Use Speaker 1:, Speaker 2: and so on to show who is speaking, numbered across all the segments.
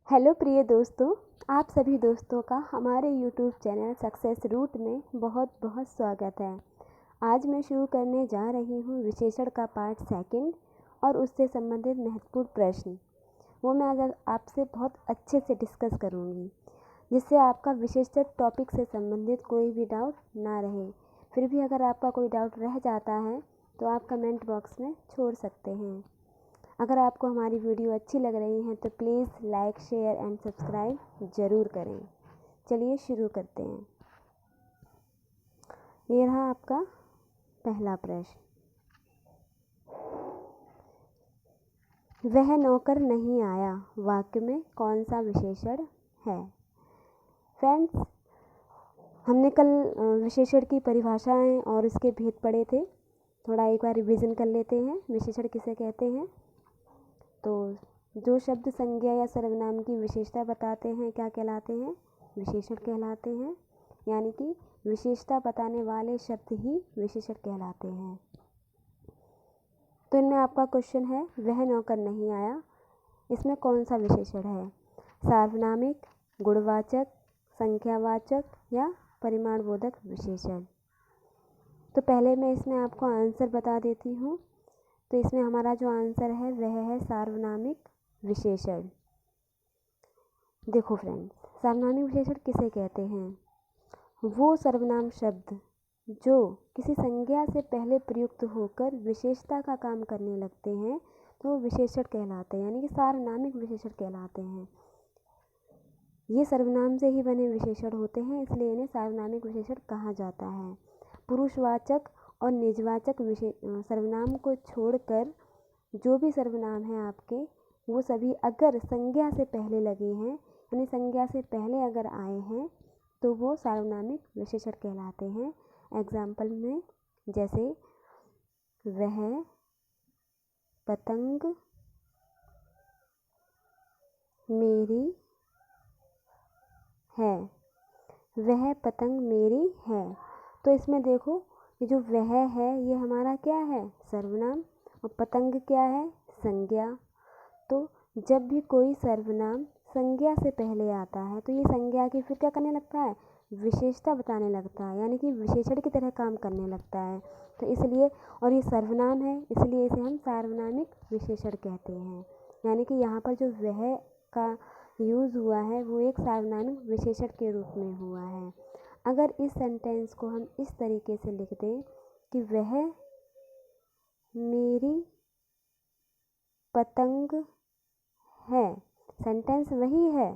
Speaker 1: Hello प्रिय दोस्तों, आप सभी दोस्तों का हमारे यूट्यूब चैनल सक्सेस रूट में बहुत बहुत स्वागत है। आज मैं शुरू करने जा रही हूँ विशेषण का पार्ट सेकंड और उससे संबंधित महत्वपूर्ण प्रश्न। वो मैं आज आपसे बहुत अच्छे से डिस्कस करूँगी, जिससे आपका विशेषण टॉपिक से संबंधित कोई भी डाउट ना रहे। फिर भी अगर आपका कोई डाउट रह जाता है तो आप कमेंट बॉक्स में छोड़ सकते हैं। अगर आपको हमारी वीडियो अच्छी लग रही है तो please like, share and subscribe ज़रूर करें। चलिए शुरू करते हैं। ये रहा आपका पहला प्रश्न। वह नौकर नहीं आया, वाक्य में कौन सा विशेषण है? फ्रेंड्स, हमने कल विशेषण की परिभाषाएं और उसके भेद पढ़े थे। थोड़ा एक बार रिवीजन कर लेते हैं। विशेषण किसे कहते हैं? तो जो शब्द संज्ञा या सर्वनाम की विशेषता बताते हैं क्या कहलाते हैं? विशेषण कहलाते हैं। यानी कि विशेषता बताने वाले शब्द ही विशेषण कहलाते हैं। तो इनमें आपका क्वेश्चन है, वह नौकर नहीं आया, इसमें कौन सा विशेषण है? सार्वनामिक, गुणवाचक, संख्यावाचक या परिमाणबोधक विशेषण? तो पहले मैं इसमें आपको आंसर बता देती हूँ। तो इसमें हमारा जो आंसर है वह है सार्वनामिक विशेषण। देखो फ्रेंड्स, सार्वनामिक विशेषण किसे कहते हैं? वो सर्वनाम शब्द जो किसी संज्ञा से पहले प्रयुक्त होकर विशेषता का काम करने लगते हैं तो वो विशेषण कहलाते हैं, यानी कि सार्वनामिक विशेषण कहलाते हैं। ये सर्वनाम से ही बने विशेषण होते हैं, इसलिए इन्हें सार्वनामिक विशेषण कहा जाता है। पुरुषवाचक और निजवाचक सर्वनाम को छोड़कर जो भी सर्वनाम हैं आपके, वो सभी अगर संज्ञा से पहले लगे हैं, यानी संज्ञा से पहले अगर आए हैं तो वो सार्वनामिक विशेषण कहलाते हैं। एग्जाम्पल में जैसे वह पतंग मेरी है, वह पतंग मेरी है। तो इसमें देखो, ये जो वह है ये हमारा क्या है? सर्वनाम। और पतंग क्या है? संज्ञा। तो जब भी कोई सर्वनाम संज्ञा से पहले आता है तो ये संज्ञा की फिर क्या करने लगता है? विशेषता बताने लगता है, यानी कि विशेषण की तरह काम करने लगता है। तो इसलिए, और ये सर्वनाम है इसलिए इसे हम सार्वनामिक विशेषण कहते हैं। यानी कि यहाँ पर जो वह का यूज़ हुआ है वो एक सार्वनामिक विशेषण के रूप में हुआ है। अगर इस सेंटेंस को हम इस तरीके से लिख दें कि वह मेरी पतंग है, सेंटेंस वही है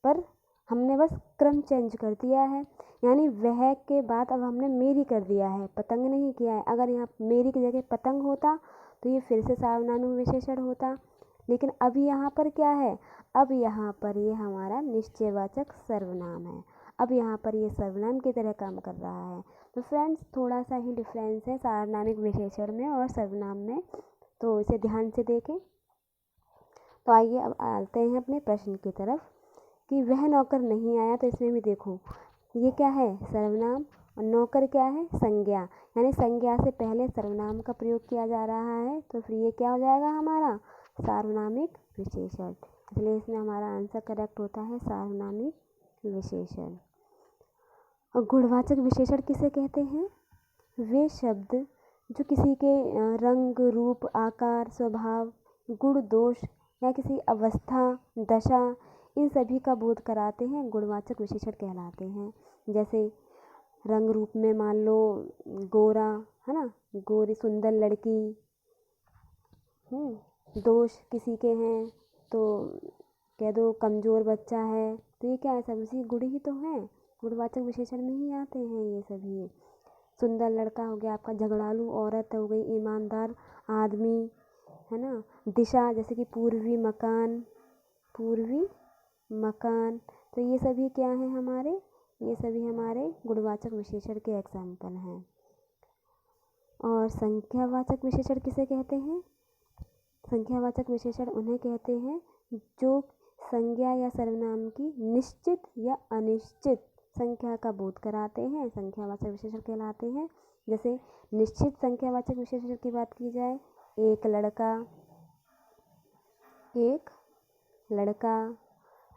Speaker 1: पर हमने बस क्रम चेंज कर दिया है। यानी वह के बाद अब हमने मेरी कर दिया है, पतंग नहीं किया है। अगर यहाँ मेरी की जगह पतंग होता तो ये फिर से सार्वनामिक विशेषण होता। लेकिन अब यहाँ पर क्या है? अब यहाँ पर ये हमारा निश्चयवाचक सर्वनाम है। अब यहाँ पर ये सर्वनाम की तरह काम कर रहा है। तो फ्रेंड्स, थोड़ा सा ही डिफरेंस है सार्वनामिक विशेषण में और सर्वनाम में, तो इसे ध्यान से देखें। तो आइए अब आते हैं अपने प्रश्न की तरफ कि वह नौकर नहीं आया। तो इसमें भी देखो, ये क्या है? सर्वनाम। और नौकर क्या है? संज्ञा। यानी संज्ञा से पहले सर्वनाम का प्रयोग किया जा रहा है, तो फिर ये क्या हो जाएगा हमारा? सार्वनामिक विशेषण। इसलिए इसमें हमारा आंसर करेक्ट होता है सार्वनामिक विशेषण। और गुणवाचक विशेषण किसे कहते हैं? वे शब्द जो किसी के रंग, रूप, आकार, स्वभाव, गुण, दोष या किसी अवस्था, दशा, इन सभी का बोध कराते हैं, गुणवाचक विशेषण कहलाते हैं। जैसे रंग रूप में मान लो गोरा, है ना, गोरी सुंदर लड़की। दोष किसी के हैं तो कह दो कमज़ोर बच्चा है। तो ये क्या है? सब इसी गुण ही तो हैं, गुणवाचक विशेषण में ही आते हैं ये सभी। सुंदर लड़का हो गया आपका, झगड़ालू औरत हो गई, ईमानदार आदमी, है ना। दिशा जैसे कि पूर्वी मकान, पूर्वी मकान। तो ये सभी क्या हैं हमारे? ये सभी हमारे गुणवाचक विशेषण के एग्जाम्पल हैं। और संख्यावाचक विशेषण किसे कहते हैं? संख्यावाचक विशेषण उन्हें कहते हैं जो संज्ञा या सर्वनाम की निश्चित या अनिश्चित संख्या का बोध कराते हैं, संख्यावाचक विशेषण कहलाते हैं। जैसे निश्चित संख्यावाचक विशेषण की बात की जाए, एक लड़का, एक लड़का,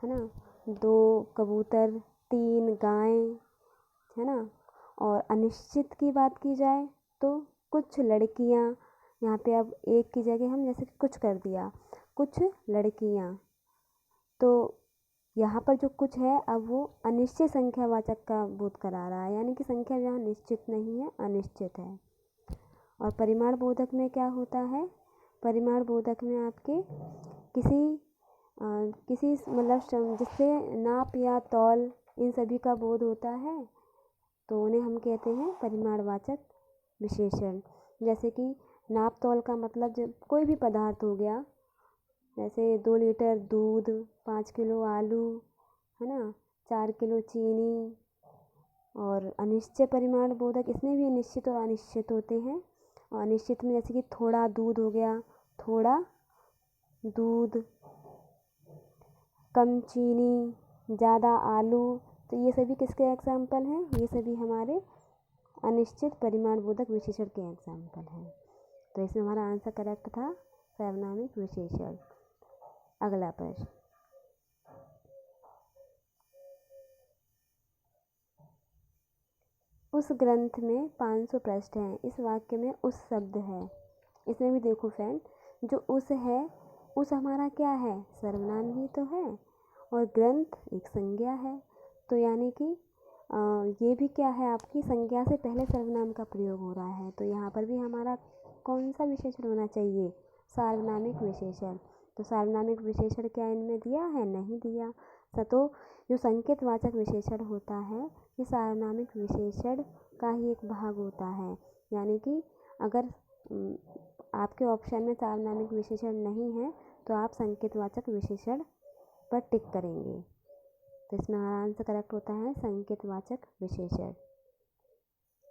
Speaker 1: है ना, 2 कबूतर, 3 गायें, है ना। और अनिश्चित की बात की जाए तो कुछ लड़कियां, यहाँ पे अब एक की जगह हम जैसे कुछ कर दिया, कुछ लड़कियां, तो यहाँ पर जो कुछ है अब वो अनिश्चित संख्यावाचक का बोध करा रहा है, यानी कि संख्या यहाँ निश्चित नहीं है, अनिश्चित है। और परिमाण बोधक में क्या होता है, परिमाण बोधक में आपके किसी मतलब जिससे नाप या तौल इन सभी का बोध होता है, तो उन्हें हम कहते हैं परिमाणवाचक विशेषण। जैसे कि नाप तौल का मतलब जब कोई भी पदार्थ हो गया, जैसे 2 लीटर दूध, 5 किलो आलू, है ना, 4 किलो चीनी। और अनिश्चित परिमाण बोधक, इसमें भी निश्चित और अनिश्चित होते हैं। और अनिश्चित में जैसे कि थोड़ा दूध हो गया, थोड़ा दूध, कम चीनी, ज़्यादा आलू, तो ये सभी किसके एग्जाम्पल हैं, ये सभी हमारे अनिश्चित परिमाण बोधक विशेषण के एग्जाम्पल हैं। तो इसमें हमारा आंसर करेक्ट था सार्वनामिक विशेषण। अगला प्रश्न, उस ग्रंथ में 500 पृष्ठ हैं, इस वाक्य में उस शब्द है। इसमें भी देखो फ्रेंड, जो उस है, उस हमारा क्या है, सर्वनाम ही तो है, और ग्रंथ एक संज्ञा है, तो यानी कि ये भी क्या है, आपकी संज्ञा से पहले सर्वनाम का प्रयोग हो रहा है, तो यहाँ पर भी हमारा कौन सा विशेषण होना चाहिए, सार्वनामिक विशेषण। तो सार्वनामिक विशेषण क्या इनमें दिया है, नहीं दिया। तो जो संकेतवाचक विशेषण होता है, ये सार्वनामिक विशेषण का ही एक भाग होता है, यानी कि अगर आपके ऑप्शन में सार्वनामिक विशेषण नहीं है तो आप संकेतवाचक विशेषण पर टिक करेंगे। तो इसमें हमारा आंसर करेक्ट होता है संकेतवाचक विशेषण।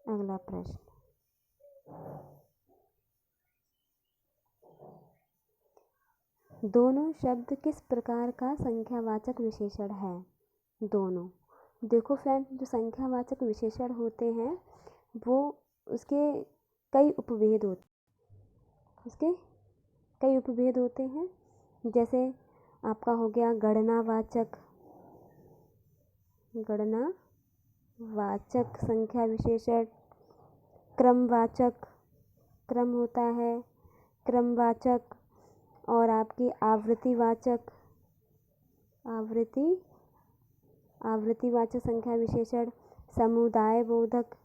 Speaker 1: अगला प्रश्न, दोनों शब्द किस प्रकार का संख्यावाचक विशेषण है। दोनों, देखो फ्रेंड, जो संख्यावाचक विशेषण होते हैं वो उसके कई उपभेद होते हैं। जैसे आपका हो गया गणनावाचक संख्या विशेषण, क्रमवाचक, क्रम होता है, क्रमवाचक, और आपकी आवृत्तिवाचक संख्या विशेषण, समुदाय बोधक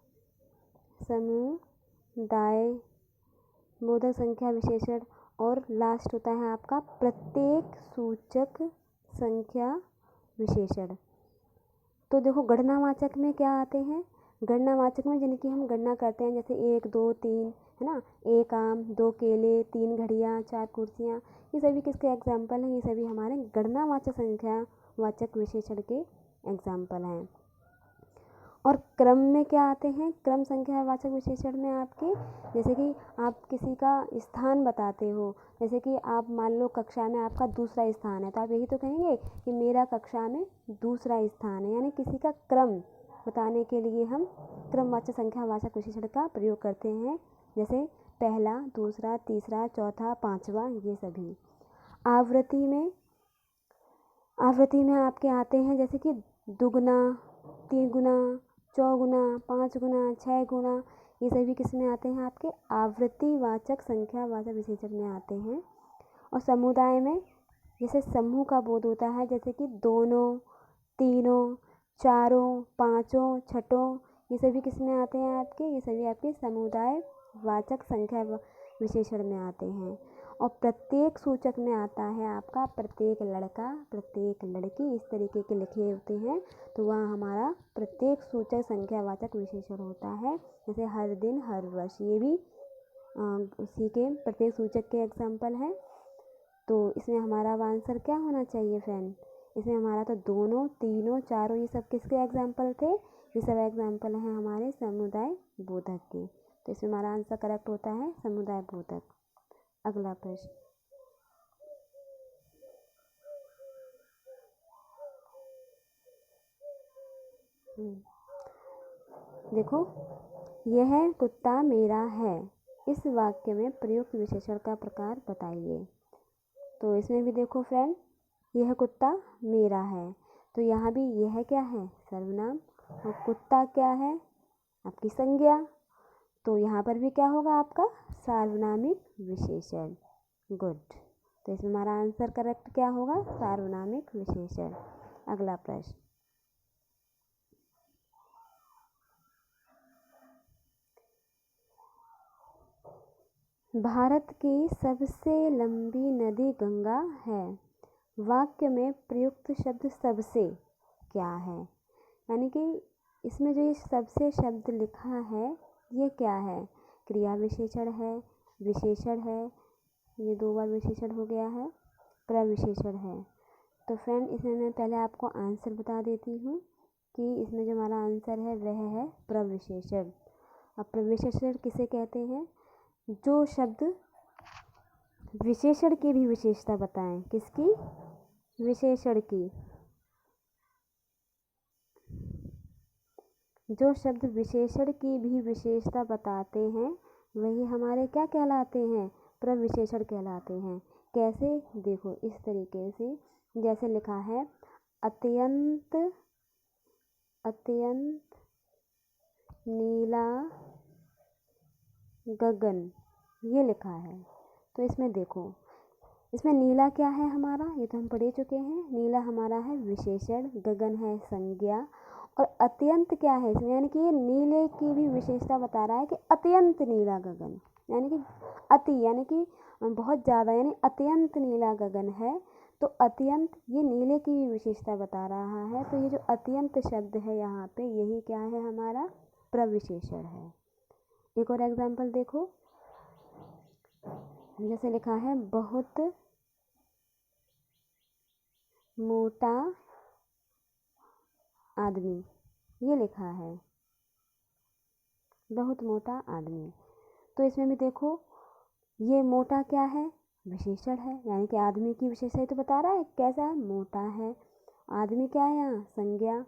Speaker 1: संख्या विशेषण, और लास्ट होता है आपका प्रत्येक सूचक संख्या विशेषण। तो देखो गणनावाचक में क्या आते हैं, गणनावाचक में जिनकी हम गणना करते हैं, जैसे 1, 2, 3, है ना, 1 आम, 2 केले, 3 घड़ियाँ, 4 कुर्सियाँ, ये सभी किसके एग्जाम्पल हैं, ये सभी हमारे गणनावाचक संख्यावाचक विशेषण के एग्जाम्पल हैं। और क्रम में क्या आते हैं, क्रम संख्यावाचक विशेषण में आपके, जैसे कि आप किसी का स्थान बताते हो, जैसे कि आप मान लो कक्षा में आपका दूसरा स्थान है, तो आप यही तो कहेंगे कि मेरा कक्षा में दूसरा स्थान है, यानी किसी का क्रम बताने के लिए हम क्रमवाचक संख्यावाचक विशेषण का प्रयोग करते हैं, जैसे पहला, दूसरा, तीसरा, चौथा, पाँचवा, ये सभी। आवृत्ति में आपके आते हैं जैसे कि दुगुना, 3 गुना, 4 गुना, 5 गुना, 6 गुना, ये सभी किस में आते हैं, आपके आवृत्तिवाचक संख्यावाचक विशेषण में आते हैं। और समुदाय में जैसे समूह का बोध होता है, जैसे कि दोनों, तीनों, चारों, पाँचों, छठों, ये सभी किस में आते हैं आपके, ये सभी आपके समुदायवाचक संख्या विशेषण में आते हैं। और प्रत्येक सूचक में आता है आपका प्रत्येक लड़का, प्रत्येक लड़की, इस तरीके के लिखे होते हैं, तो वहाँ हमारा प्रत्येक सूचक संख्यावाचक विशेषण होता है। जैसे हर दिन, हर वर्ष, ये भी उसी के प्रत्येक सूचक के एग्जाम्पल है। तो इसमें हमारा आंसर क्या होना चाहिए फ्रेंड, इसमें हमारा तो दोनों, तीनों, चारों, ये सब किसके एग्जाम्पल थे, ये सब एग्जाम्पल हैं हमारे समुदाय बोधक के। तो इसमें हमारा आंसर करेक्ट होता है समुदाय बोधक। अगला प्रश्न, देखो, यह कुत्ता मेरा है, इस वाक्य में प्रयुक्त विशेषण का प्रकार बताइए। तो इसमें भी देखो फ्रेंड, यह कुत्ता मेरा है। तो यहाँ भी यह क्या है, सर्वनाम, और कुत्ता क्या है, आपकी संज्ञा। तो यहाँ पर भी क्या होगा आपका सार्वनामिक विशेषण। गुड। तो इसमें हमारा आंसर करेक्ट क्या होगा, सार्वनामिक विशेषण। अगला प्रश्न, भारत की सबसे लंबी नदी गंगा है। वाक्य में प्रयुक्त शब्द सबसे क्या है, यानी कि इसमें जो ये सबसे शब्द लिखा है ये क्या है, क्रिया विशेषण है, विशेषण है, ये 2 बार विशेषण हो गया है, प्रविशेषण है। तो फ्रेंड इसमें मैं पहले आपको आंसर बता देती हूँ कि इसमें जो हमारा आंसर है वह है प्रविशेषण। अब प्रविशेषण किसे कहते हैं, जो शब्द विशेषण की भी विशेषता बताएं। किसकी, विशेषण की। जो शब्द विशेषण की भी विशेषता बताते हैं वही हमारे क्या कहलाते हैं, प्रविशेषण कहलाते हैं। कैसे, देखो इस तरीके से, जैसे लिखा है अत्यंत अत्यंत नीला गगन, ये लिखा है। तो इसमें देखो, इसमें नीला क्या है हमारा, ये तो हम पढ़ चुके हैं। नीला हमारा है विशेषण, गगन है संज्ञा, और अत्यंत क्या है इसमें, यानी कि ये नीले की भी विशेषता बता रहा है कि अत्यंत नीला गगन, यानी कि अति यानी कि बहुत ज़्यादा, यानी अत्यंत नीला गगन है। तो अत्यंत ये नीले की भी विशेषता बता रहा है। तो ये जो अत्यंत शब्द है यहाँ पे, यही क्या है हमारा प्रविशेषण है। एक और एग्जाम्पल देखो, जैसे लिखा है बहुत मोटा आदमी, ये लिखा है बहुत मोटा आदमी। तो इसमें भी देखो ये मोटा क्या है, विशेषण है, यानी कि आदमी की विशेषता तो बता रहा है कैसा है, मोटा है। आदमी क्या है यहाँ, संज्ञा।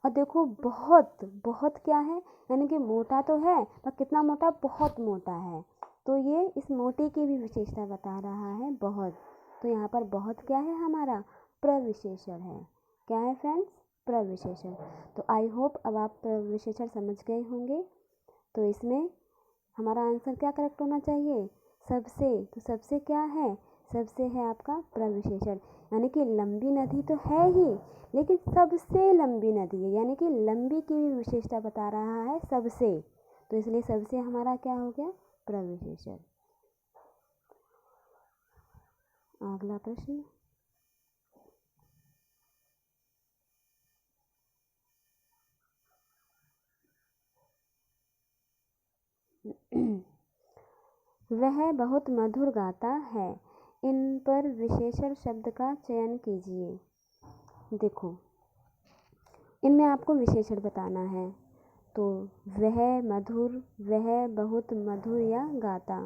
Speaker 1: और देखो बहुत, बहुत क्या है, यानी कि मोटा तो है पर कितना मोटा, बहुत मोटा है। तो ये इस मोटे की भी विशेषता बता रहा है, बहुत। तो यहाँ पर बहुत क्या है हमारा, प्रविशेषण है। क्या है फ्रेंड्स, प्रविशेषण। तो आई होप अब आप प्रविशेषण समझ गए होंगे। तो इसमें हमारा आंसर क्या करेक्ट होना चाहिए, सबसे। तो सबसे क्या है, सबसे है आपका प्रविशेषण, यानी कि लंबी नदी तो है ही लेकिन सबसे लंबी नदी है, यानी कि लंबी की भी विशेषता बता रहा है सबसे। तो इसलिए सबसे हमारा क्या हो गया, प्रविशेषण। अगला प्रश्न, वह बहुत मधुर गाता है, इन पर विशेषण शब्द का चयन कीजिए। देखो इनमें आपको विशेषण बताना है। तो वह मधुर, वह बहुत मधुर या गाता,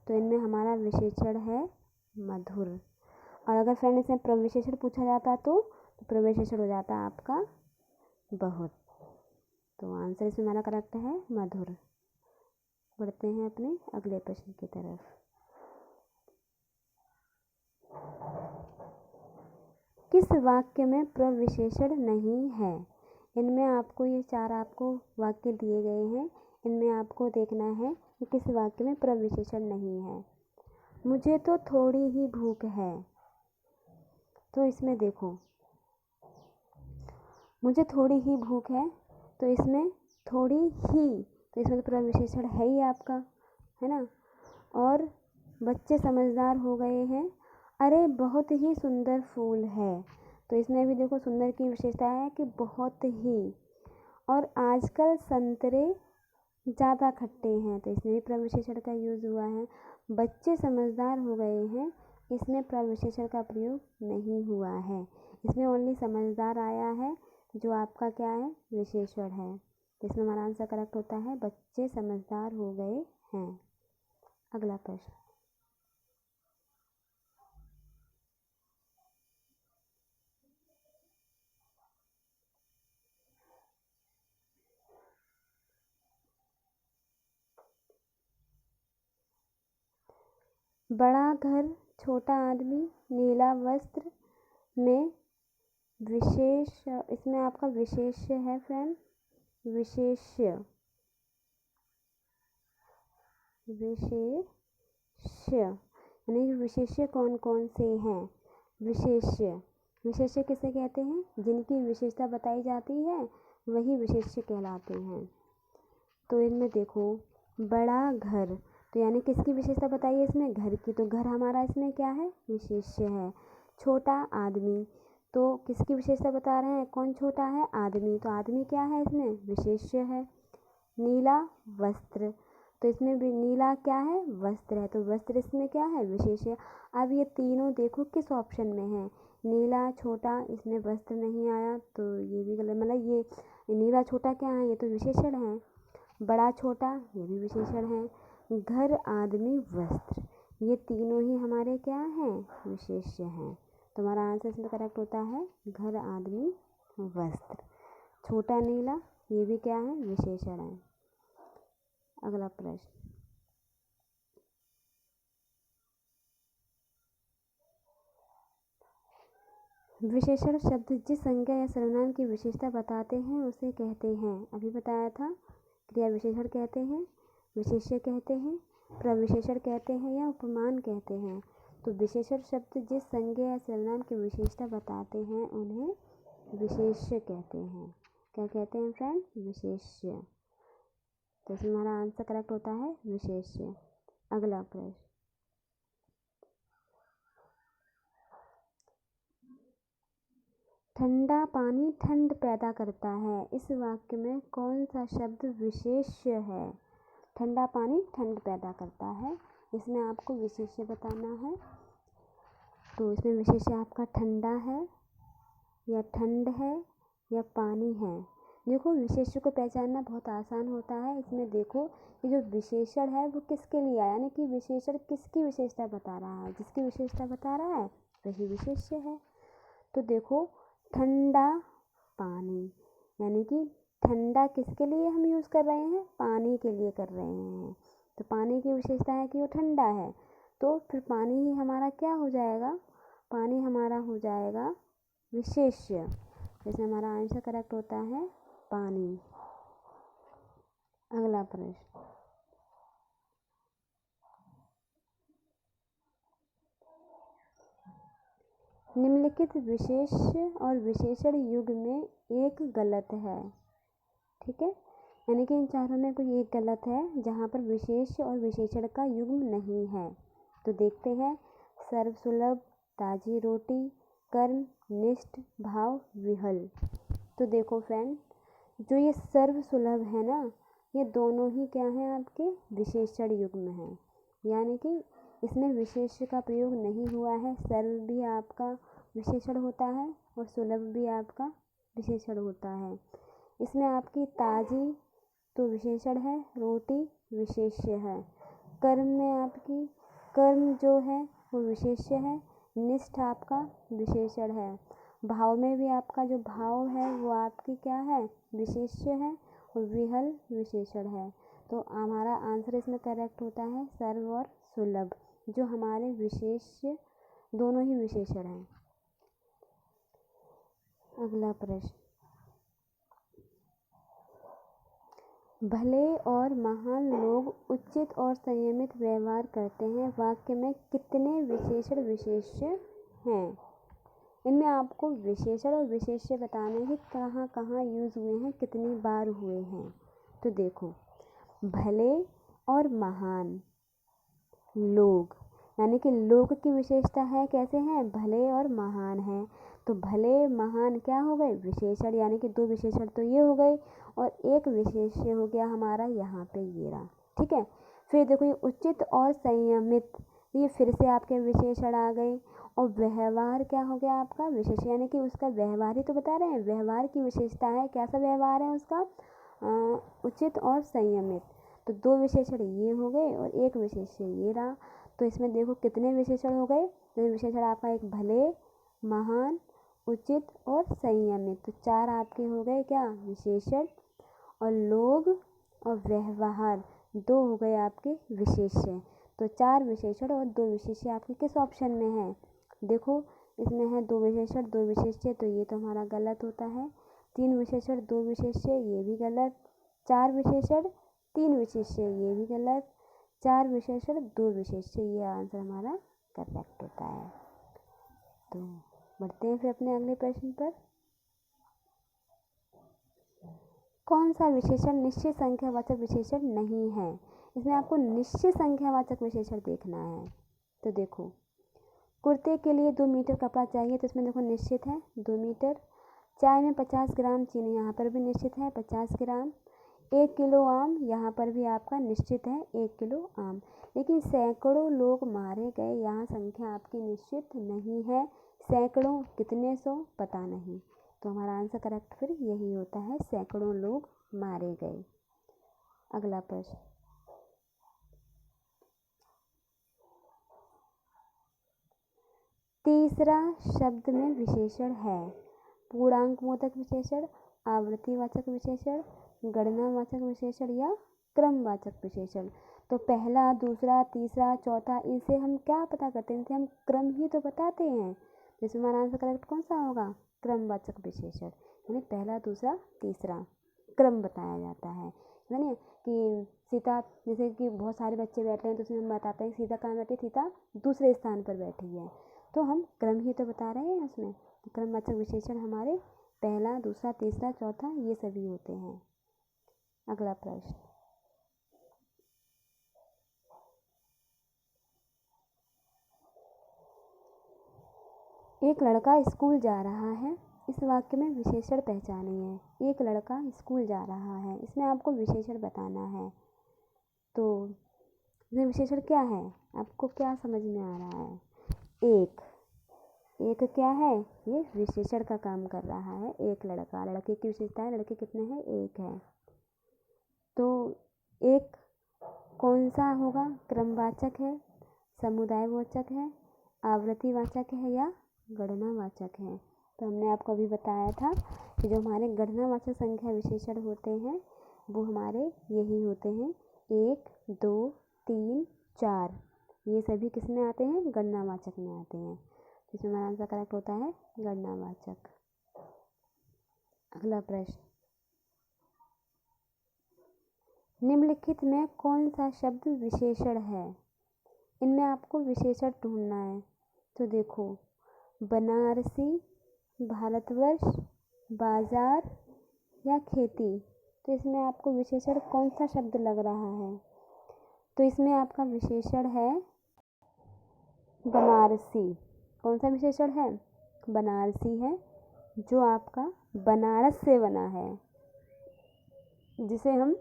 Speaker 1: तो इनमें हमारा विशेषण है मधुर। और अगर फ्रेंड इसमें प्रविशेषण पूछा जाता तो प्रविशेषण हो जाता आपका बहुत। तो आंसर इसमें हमारा करेक्ट है मधुर। बढ़ते हैं अपने अगले प्रश्न की तरफ। किस वाक्य में प्रविशेषण नहीं है, इनमें आपको ये 4 आपको वाक्य दिए गए हैं, इनमें आपको देखना है कि किस वाक्य में प्रविशेषण नहीं है। मुझे तो थोड़ी ही भूख है, तो इसमें देखो मुझे थोड़ी ही भूख है, तो इसमें थोड़ी ही, तो इसमें तो प्रविशेषण है ही आपका, है ना। और बच्चे समझदार हो गए हैं, अरे बहुत ही सुंदर फूल है, तो इसमें भी देखो सुंदर की विशेषता है कि बहुत ही। और आजकल संतरे ज़्यादा खट्टे हैं, तो इसमें भी प्रविशेषण का यूज़ हुआ है। बच्चे समझदार हो गए हैं, इसमें प्रविशेषण का प्रयोग नहीं हुआ है, इसमें ओनली समझदार आया है जो आपका क्या है, विशेषण है। इसमें हमारा आंसर करेक्ट होता है बच्चे समझदार हो गए हैं। अगला प्रश्न, बड़ा घर, छोटा आदमी, नीला वस्त्र, में विशेष, इसमें आपका विशेष्य है फ्रेंड, विशेष्य, यानी कि विशेष्य कौन कौन से हैं। विशेष्य, विशेष्य किसे कहते हैं, जिनकी विशेषता बताई जाती है वही विशेष्य कहलाते हैं। तो इनमें देखो बड़ा घर, तो यानी किसकी विशेषता बताई है इसमें, घर की, तो घर हमारा इसमें क्या है, विशेष्य है। छोटा आदमी, तो किसकी विशेषता बता रहे हैं, कौन छोटा है, आदमी, तो आदमी क्या है इसमें, विशेष्य है। नीला वस्त्र, तो इसमें भी नीला क्या है, वस्त्र है, तो वस्त्र इसमें क्या है, विशेष्य। अब ये तीनों देखो किस ऑप्शन में है, नीला छोटा, इसमें वस्त्र नहीं आया तो ये भी गलत, मतलब ये नीला छोटा क्या है, ये तो विशेषण है। बड़ा छोटा ये भी विशेषण है। घर आदमी वस्त्र, ये तीनों ही हमारे क्या हैं, विशेष्य हैं। तो हमारा आंसर इसमें करेक्ट होता है घर आदमी वस्त्र। छोटा नीला ये भी क्या है, विशेषण है। अगला प्रश्न, विशेषण शब्द जिस संज्ञा या सर्वनाम की विशेषता बताते हैं उसे कहते हैं, अभी बताया था, क्रिया विशेषण कहते हैं, विशेष्य कहते हैं, प्रविशेषण कहते हैं या उपमान कहते हैं। तो विशेषण शब्द जिस संज्ञा या सर्वनाम की विशेषता बताते हैं उन्हें विशेष्य कहते हैं। क्या कहते हैं फ्रेंड, विशेष्य। तो इसमें हमारा आंसर करेक्ट होता है विशेष्य। अगला प्रश्न, ठंडा पानी ठंड पैदा करता है, इस वाक्य में कौन सा शब्द विशेष्य है। ठंडा पानी ठंड पैदा करता है, इसमें आपको विशेष्य बताना है। तो इसमें विशेष्य आपका ठंडा है या ठंड है या पानी है। देखो विशेष्य को पहचानना बहुत आसान होता है। इसमें देखो ये जो विशेषण है वो किसके लिए आया, यानी कि विशेषण किसकी विशेषता बता रहा है, जिसकी विशेषता बता रहा है वही विशेष्य है। तो देखो ठंडा पानी, यानी कि ठंडा किसके लिए हम यूज़ कर रहे हैं, पानी के लिए कर रहे हैं। तो पानी की विशेषता है कि वो ठंडा है, तो फिर पानी ही हमारा क्या हो जाएगा, पानी हमारा हो जाएगा विशेष्य। जैसे हमारा आंसर करेक्ट होता है पानी। अगला प्रश्न, निम्नलिखित विशेष्य और विशेषण युग में एक गलत है, ठीक है, यानी कि इन चारों में कोई एक गलत है जहाँ पर विशेष्य और विशेषण का युग्म नहीं है। तो देखते हैं, सर्वसुलभ, ताजी रोटी, कर्म, निष्ठ, भाव, विहल। तो देखो फ्रेंड, जो ये सर्वसुलभ है ना, ये दोनों ही क्या हैं आपके विशेषण युग्म हैं, यानी कि इसमें विशेष्य का प्रयोग नहीं हुआ है। सर्व भी आपका विशेषण होता है और सुलभ भी आपका विशेषण होता है। इसमें आपकी ताजी तो विशेषण है, रोटी विशेष्य है। कर्म में आपकी कर्म जो है वो विशेष्य है, निष्ठ आपका विशेषण है। भाव में भी आपका जो भाव है वो आपकी क्या है, विशेष्य है, और विहल विशेषण है। तो हमारा आंसर इसमें करेक्ट होता है सर्व और सुलभ, जो हमारे विशेष्य दोनों ही विशेषण हैं। अगला प्रश्न, भले और महान लोग उचित और संयमित व्यवहार करते हैं, वाक्य में कितने विशेषण विशेष्य हैं। इनमें आपको विशेषण और विशेष्य बताने हैं कहाँ कहाँ यूज़ हुए हैं, कितनी बार हुए हैं। तो देखो भले और महान लोग, यानी कि लोग की विशेषता है कैसे हैं, भले और महान है। तो भले महान क्या हो गए, विशेषण, यानी कि दो विशेषण तो ये हो गए और एक विशेष्य हो गया हमारा यहाँ पे ये रहा, ठीक है। फिर देखो ये उचित और संयमित, ये फिर से आपके विशेषण आ गए। और व्यवहार क्या हो गया आपका विशेष, यानी कि उसका व्यवहार ही तो बता रहे हैं, व्यवहार की विशेषता है, कैसा व्यवहार है उसका, उचित और संयमित। तो दो विशेषण ये हो गए और एक विशेष्य ये रहा। तो इसमें देखो कितने विशेषण हो गए, तो विशेषण आपका एक भले, महान, उचित और संयमित, तो चार आपके हो गए क्या विशेषण। और लोग और व्यवहार दो हो गए आपके विशेष्य। तो चार विशेषण और दो विशेष्य आपके किस ऑप्शन में है, देखो इसमें है 2 विशेषण 2 विशेष्य, तो ये तो हमारा गलत होता है। 3 विशेषण 2 विशेष्य, ये भी गलत। 4 विशेषण 3 विशेष्य, ये भी गलत। 4 विशेषण 2 विशेष्य, ये आंसर हमारा करेक्ट होता है। तो बढ़ते हैं फिर अपने अगले प्रश्न पर। कौन सा विशेषण निश्चित संख्यावाचक विशेषण नहीं है? इसमें आपको निश्चित संख्यावाचक विशेषण देखना है। तो देखो, कुर्ते के लिए 2 मीटर कपड़ा चाहिए, तो इसमें देखो निश्चित है 2 मीटर। चाय में 50 ग्राम चीनी, यहाँ पर भी निश्चित है 50 ग्राम। 1 किलो आम, यहाँ पर भी आपका निश्चित है 1 किलो आम। लेकिन सैकड़ों लोग मारे गए, यहाँ संख्या आपकी निश्चित नहीं है। सैकड़ों कितने सौ पता नहीं, तो हमारा आंसर करेक्ट फिर यही होता है, सैकड़ों लोग मारे गए। अगला प्रश्न, तीसरा शब्द में विशेषण है पूर्णांकबोधक विशेषण, आवृत्तिवाचक विशेषण, गणनावाचक विशेषण या क्रमवाचक विशेषण। तो पहला, दूसरा, तीसरा, चौथा, इनसे हम क्या पता करते हैं? इनसे हम क्रम ही तो बताते हैं। तो इसमें हमारा आंसर करेक्ट कौन सा होगा? क्रमवाचक विशेषण, यानी पहला, दूसरा, तीसरा क्रम बताया जाता है। यानी कि सीता, जैसे कि बहुत सारे बच्चे बैठे हैं तो उसमें हम बताते हैं सीता कहाँ बैठी, सीता दूसरे स्थान पर बैठी है, तो हम क्रम ही तो बता रहे हैं उसमें। तो क्रमवाचक विशेषण हमारे पहला, दूसरा, तीसरा, चौथा ये सभी होते हैं। अगला प्रश्न, एक लड़का स्कूल जा रहा है, इस वाक्य में विशेषण पहचानिए। एक लड़का स्कूल जा रहा है, इसमें आपको विशेषण बताना है। तो ये विशेषण क्या है, आपको क्या समझ में आ रहा है? एक क्या है? ये विशेषण का काम कर रहा है। एक लड़का, लड़के की विशेषता है, लड़के कितने हैं? एक है। तो एक कौन सा होगा? क्रमवाचक है, समुदायवाचक है, आवृत्तिवाचक है या गणनावाचक है? तो हमने आपको अभी बताया था कि जो हमारे गणनावाचक संख्या विशेषण होते हैं वो हमारे यही होते हैं, 1, 2, 3, 4, ये सभी किस में आते हैं? गणनावाचक में आते हैं। इसमें हमारा आंसर करेक्ट होता है गणनावाचक। अगला प्रश्न, निम्नलिखित में कौन सा शब्द विशेषण है? इनमें आपको विशेषण ढूंढना है। तो देखो, बनारसी, भारतवर्ष, बाजार या खेती, तो इसमें आपको विशेषण कौन सा शब्द लग रहा है? तो इसमें आपका विशेषण है बनारसी। कौन सा विशेषण है? बनारसी है, जो आपका बनारस से बना है, जिसे हम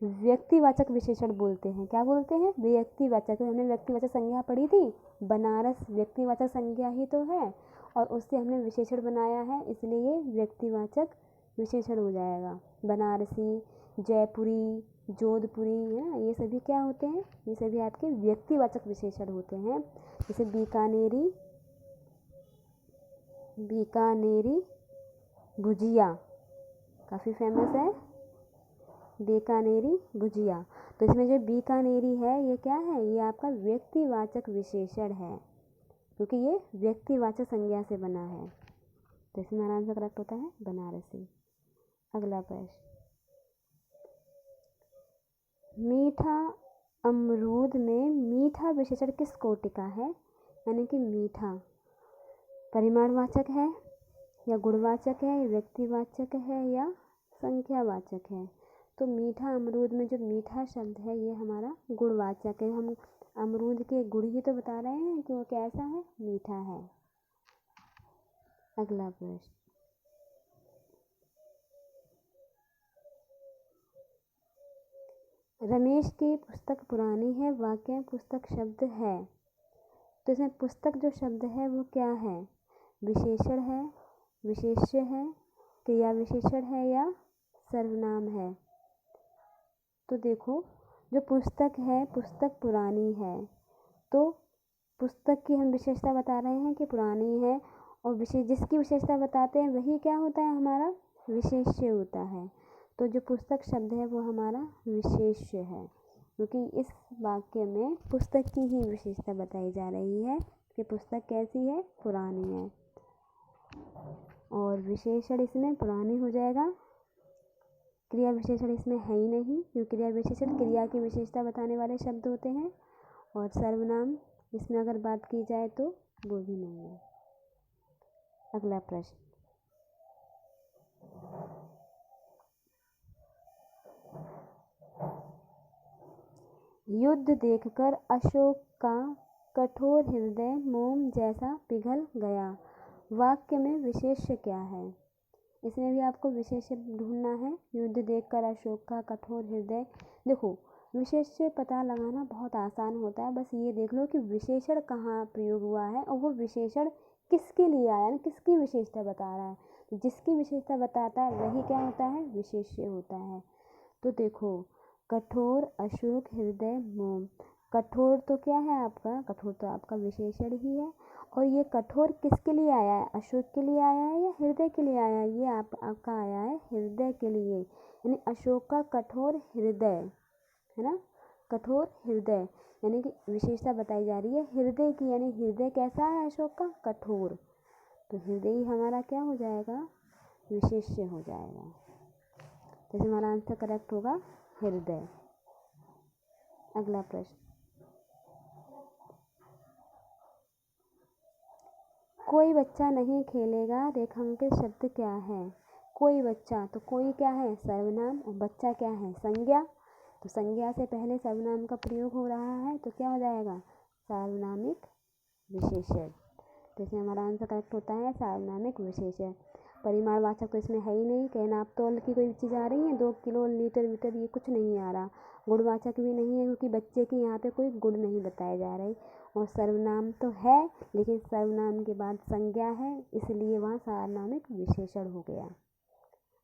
Speaker 1: व्यक्तिवाचक विशेषण बोलते हैं। क्या बोलते हैं? व्यक्तिवाचक। हमने व्यक्तिवाचक संज्ञा पढ़ी थी, बनारस व्यक्तिवाचक संज्ञा ही तो है, और उससे हमने विशेषण बनाया है, इसलिए ये व्यक्तिवाचक विशेषण हो जाएगा। बनारसी, जयपुरी, जोधपुरी है ना, ये सभी क्या होते हैं? ये सभी आपके व्यक्तिवाचक विशेषण होते हैं। जैसे बीकानेरी भुजिया काफ़ी फेमस है, बीकानेरी भुजिया। तो इसमें जो बीकानेरी है ये क्या है? ये आपका व्यक्तिवाचक विशेषण है, क्योंकि ये व्यक्तिवाचक संज्ञा से बना है। तो इसमें हमारा आंसर करेक्ट होता है बनारसी। अगला प्रश्न, मीठा अमरूद में मीठा विशेषण किस कोटि का है? यानी कि मीठा परिमाणवाचक है या गुणवाचक है, व्यक्तिवाचक है या संख्यावाचक है? तो मीठा अमरूद में जो मीठा शब्द है ये हमारा गुणवाचक है। हम अमरूद के गुण ही तो बता रहे हैं कि वो कैसा है? मीठा है। अगला प्रश्न, रमेश की पुस्तक पुरानी है, वाक्य में पुस्तक शब्द है, तो इसमें पुस्तक जो शब्द है वो क्या है? विशेषण है, विशेष्य है, क्रिया विशेषण है या सर्वनाम है? तो देखो, जो पुस्तक है, पुस्तक पुरानी है, तो पुस्तक की हम विशेषता बता रहे हैं कि पुरानी है, और जिसकी विशेषता बताते हैं वही क्या होता है? हमारा विशेष्य होता है। तो जो पुस्तक शब्द है वो हमारा विशेष्य है, क्योंकि इस वाक्य में पुस्तक की ही विशेषता बताई जा रही है, कि पुस्तक कैसी है, पुरानी है। और विशेषण इसमें पुरानी हो जाएगा, क्रिया विशेषण इसमें है ही नहीं, क्योंकि क्रिया विशेषण क्रिया की विशेषता बताने वाले शब्द होते हैं। और सर्वनाम इसमें अगर बात की जाए तो वो भी नहीं है। अगला प्रश्न, युद्ध देखकर अशोक का कठोर हृदय मोम जैसा पिघल गया। वाक्य में विशेष्य क्या है? इसमें भी आपको विशेष्य ढूंढना है। युद्ध देखकर अशोक का कठोर हृदय, देखो विशेष्य पता लगाना बहुत आसान होता है, बस ये देख लो कि विशेषण कहाँ प्रयोग हुआ है और वो विशेषण किसके लिए आया है, किसकी विशेषता बता रहा है। जिसकी विशेषता बताता है वही क्या होता है, विशेष्य होता है। तो देखो, कठोर अशोक हृदय मोम, कठोर तो क्या है आपका, कठोर तो आपका विशेषण ही है। और ये कठोर किसके लिए आया है, अशोक के लिए आया है या हृदय के लिए आया है? ये आपका आया है हृदय के लिए, यानी अशोक का कठोर हृदय, है ना, कठोर हृदय, यानी कि विशेषता बताई जा रही है हृदय की, यानी हृदय कैसा है अशोक का, कठोर। तो हृदय ही हमारा क्या हो जाएगा, विशेष्य हो जाएगा। तो हमारा आंसर करेक्ट होगा हृदय। अगला प्रश्न, कोई बच्चा नहीं खेलेगा, रेखांकित शब्द क्या है? कोई बच्चा, तो कोई क्या है, सर्वनाम, और बच्चा क्या है, संज्ञा। तो संज्ञा से पहले सर्वनाम का प्रयोग हो रहा है, तो क्या हो जाएगा, सार्वनामिक विशेषण। तो इसमें हमारा आंसर करेक्ट होता है सार्वनामिक विशेषण। परिमाणवाचक तो इसमें है ही नहीं, कहना आप तौल की कोई चीज़ आ रही है, 2 किलो लीटर मीटर, ये कुछ नहीं आ रहा। गुणवाचक भी नहीं है, क्योंकि बच्चे की यहाँ पे कोई गुण नहीं बताए जा रहे। और सर्वनाम तो है, लेकिन सर्वनाम के बाद संज्ञा है, इसलिए वहाँ सार्वनामिक विशेषण हो गया।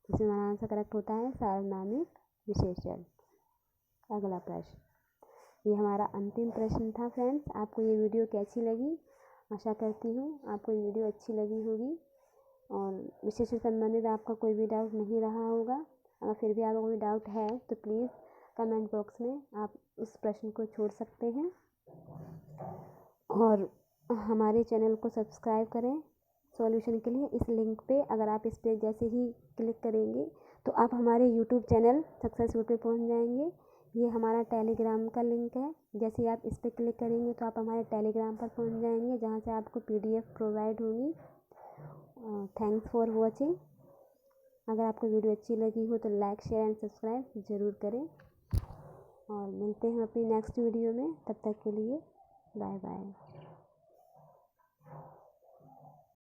Speaker 1: इसमें हमारा आंसर करेक्ट होता है सार्वनामिक विशेषण। अगला प्रश्न, ये हमारा अंतिम प्रश्न था फ्रेंड्स। आपको ये वीडियो कैसी लगी? आशा करती हूँ आपको ये वीडियो अच्छी लगी होगी और विशेषण संबंधित आपका कोई भी डाउट नहीं रहा होगा। अगर फिर भी आपको कोई डाउट है तो प्लीज़ कमेंट बॉक्स में आप उस प्रश्न को छोड़ सकते हैं। और हमारे चैनल को सब्सक्राइब करें सॉल्यूशन के लिए। इस लिंक पे अगर आप इस पर जैसे ही क्लिक करेंगे तो आप हमारे यूट्यूब चैनल सक्सेसफुल पे पहुंच जाएंगे। ये हमारा टेलीग्राम का लिंक है, जैसे ही आप इस पर क्लिक करेंगे तो आप हमारे टेलीग्राम पर पहुंच जाएंगे, जहां से आपको PDF प्रोवाइड होगी। Thanks for watching. अगर आपको वीडियो अच्छी लगी हो तो लाइक शेयर एंड सब्सक्राइब ज़रूर करें, और मिलते हैं अपनी नेक्स्ट वीडियो में। तब तक के लिए बाय बाय।